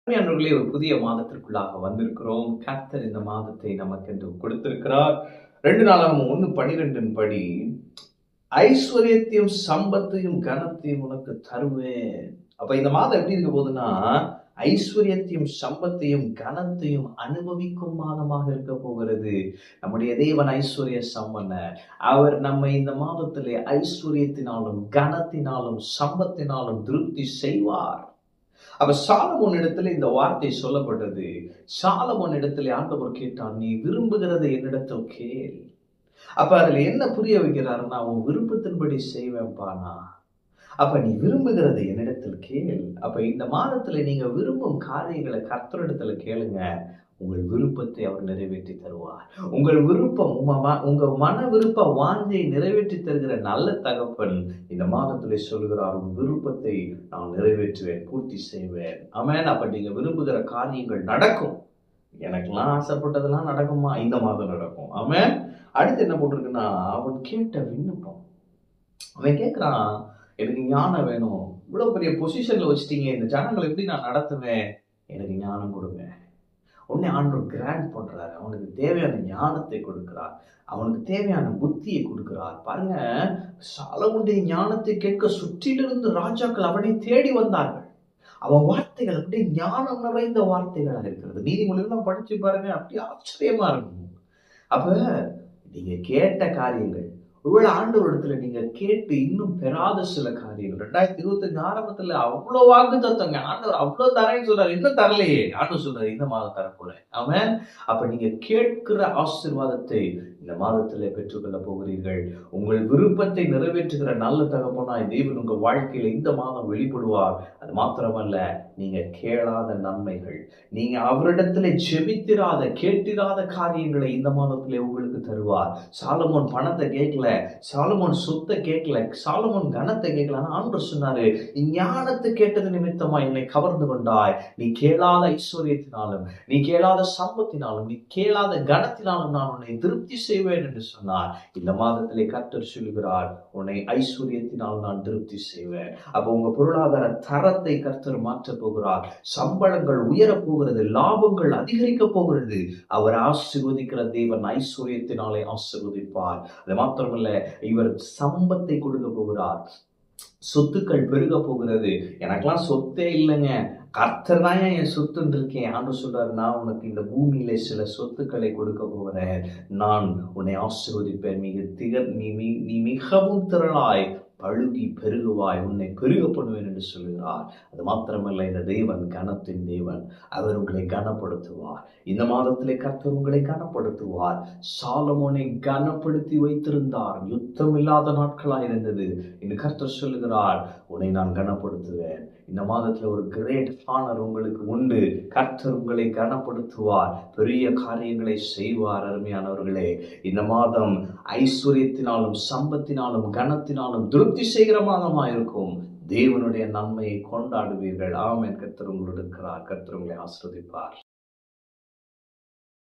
அருமையானவர்களே, ஒரு புதிய மாதத்திற்குள்ளாக வந்திருக்கிறோம். கர்த்தர் இந்த மாதத்தை நமக்கென்று கொடுத்திருக்கிறார். 2 நாளாகமம் 1:12 படி, ஐஸ்வர்யத்தையும் சம்பத்தையும் கனத்தையும் உனக்கு தருவேன். அப்ப இந்த மாதம் எப்படி இருக்க போகுதுன்னா, ஐஸ்வர்யத்தையும் சம்பத்தையும் கனத்தையும் அனுபவிக்கும் மாதமாக இருக்க போகிறது. நம்முடைய தேவன் ஐஸ்வர்ய சம்பன்னர். அவர் நம்மை இந்த மாதத்திலே ஐஸ்வர்யத்தினாலும் கனத்தினாலும் சம்பத்தினாலும் திருப்தி செய்வார். அப்ப சாலமோன் இடத்துல இந்த வார்த்தை சொல்லப்பட்டது. சாலமோன் இடத்துல ஆண்டவர் கேட்டார், நீ விரும்புகிறதை என்னிடத்தில் கேள். அப்ப அதுல என்ன புரிய வைக்கிறாருன்னா, உன் விருப்பத்தின்படி செய்வேன்ப்பா நான். அப்ப நீ விரும்புகிறதை என்னிடத்தில் கேள். அப்ப இந்த மாதத்துல நீங்க விரும்பும் காரியங்களை கர்த்தரிடத்துல கேளுங்க. உங்கள் விருப்பத்தை அவர் நிறைவேற்றி தருவார். உங்கள் விருப்பம், உங்க மன விருப்ப வாஞ்சை நிறைவேற்றி தருகிற நல்ல தகப்பன் இந்த மாதத்திலே சொல்கிறார், உன் விருப்பத்தை நான் நிறைவேற்றுவேன், பூர்த்தி செய்வேன். ஆமென். அப்ப நீங்க விரும்புகிற காரியங்கள் நடக்கும். எனக்கெல்லாம் ஆசைப்பட்டதெல்லாம் நடக்குமா? இந்த மாதம் நடக்கும். ஆமென். அடுத்து என்ன போட்டிருக்குன்னா, அவன் கேட்ட விண்ணப்பம். அவன் கேட்கிறான், எனக்கு ஞானம் வேணும். இவ்வளவு பெரிய பொசிஷன்ல வச்சுட்டீங்க, இந்த ஜனங்களை எப்படி நான் நடத்துவேன்? எனக்கு ஞானம் கொடுங்க. உடனே ஆண்டவர் கிராண்ட் பண்றாரு. அவனுக்கு தேவையான ஞானத்தை கொடுக்கிறார். அவனுக்கு தேவையான புத்தியை கொடுக்கிறார். பாருங்க, சாலமோனுடைய ஞானத்தை கேட்க சுற்றிலிருந்து ராஜாக்கள் அவனை தேடி வந்தார்கள். அவன் வார்த்தைகள் அப்படியே ஞானம் நிறைந்த வார்த்தைகளாக இருக்கிறது. நீதிமொழிகள் படிச்சு பாருங்க, அப்படியே ஆச்சரியமா இருக்கும். அப்ப நீங்க கேட்ட காரியங்கள், ஒருவேளை ஆண்டவரிடத்துல நீங்க கேட்டு இன்னும் பெறாத சில காரியங்கள், 2025 ஆரம்பத்துல அவ்வளவு வாக்குத்தத்தங்க, ஆண்டவர் அவ்வளவு தரேன்னு சொல்றாரு, இன்னும் தரலையே. ஆண்டவர் சொல்றாரு, இந்த மாதம் தரப்போறேன். ஆமென். அப்ப நீங்க கேட்கிற ஆசீர்வாதத்தை இந்த மாதத்திலே பெற்றுக்கொள்ள போகிறீர்கள். உங்கள் விருப்பத்தை நிறைவேற்றுகிற நல்ல தகப்பனாய் தேவன் உங்க வாழ்க்கையில இந்த மாதம் வெளிப்படுவார். அது மாத்திரமல்ல, நீங்க கேளாத நன்மைகள், நீங்க அவரிடத்திலே ஜெபித்திராத கேட்டிராத காரியங்களை இந்த மாதத்திலே உங்களுக்கு தருவார். சாலமோன் பணத்தை கேட்கல, சாலமோன் சொத்தை கேட்கல, சாலமோன் கனத்தை கேட்கல. ஆண்டவர் சொன்னாரு, ஞானத்தை கேட்டது நிமித்தமா என்னை கவர்ந்து கொண்டாய். நீ கேளாத ஐஸ்வர்யத்தினாலும், நீ கேளாத சம்பத்தினாலும், நீ கேளாத கனத்தினாலும் நான் உன்னை திருப்தி செய்வேன் என்று சொன்னார். இந்த மாதத்திலே கர்த்தர் சொல்லுகிறார், உன்னை ஐஸ்வர்யத்தினால் நான் திருப்தி செய்வேன். அப்ப உங்க பொருளாதார தரத்தை கர்த்தர் மாற்ற போகிறார். சம்பளங்கள் உயர போகிறது, லாபங்கள் அதிகரிக்க போகிறது. அவர் ஆசீர்வதிக்கிற தேவன் ஐஸ்வர்யத்தினாலே ஆசீர்வதிப்பார். அது மாத்திரமல்ல, இவர் சம்பத்தை கொடுக்க போகிறார். சொத்துக்கள் பெருக போகிறது. எனக்கெல்லாம் சொத்தே இல்லைங்க, கர்த்தர் தான் என் சொத்துன்னு இருக்கேன். ஆண்டவர் சொல்றாரு, நான் உனக்கு இந்த பூமியிலே சில சொத்துக்களை கொடுக்க போகிறேன். நான் உன்னை ஆசீர்வதிப்பேன். நீ மிகவும் திரளாய் பழுகி பெருகுவாய், உன்னை பெருக பண்ணுவேன் என்று சொல்கிறார். அது மாத்திரமல்ல, இந்த தேவன் கனத்தின் தேவன். அவர் உங்களை கனப்படுத்துவார். இந்த மாதத்திலே கர்த்தர் உங்களை கனப்படுத்துவார். சாலமோனை கனப்படுத்தி வைத்திருந்தார். யுத்தம் இல்லாத நாட்களாக இருந்தது. இந்த கர்த்தர் சொல்லுகிறார், உன்னை நான் கனப்படுத்துவேன். இந்த மாதத்துல ஒரு கிரேட் ஹானர் உங்களுக்கு உண்டு. கர்த்தர் உங்களை கனப்படுத்துவார், பெரிய காரியங்களை செய்வார். அருமையானவர்களே, இந்த மாதம் ஐஸ்வர்யத்தினாலும் சம்பத்தினாலும் கனத்தினாலும் திருப்தி செய்கிற மாதமா இருக்கும். தேவனுடைய நன்மையை கொண்டாடுவீர்கள். ஆமென். கர்த்தர் உங்களோடு இருக்கிறார். கர்த்தர் உங்களை ஆசீர்வதிப்பார்.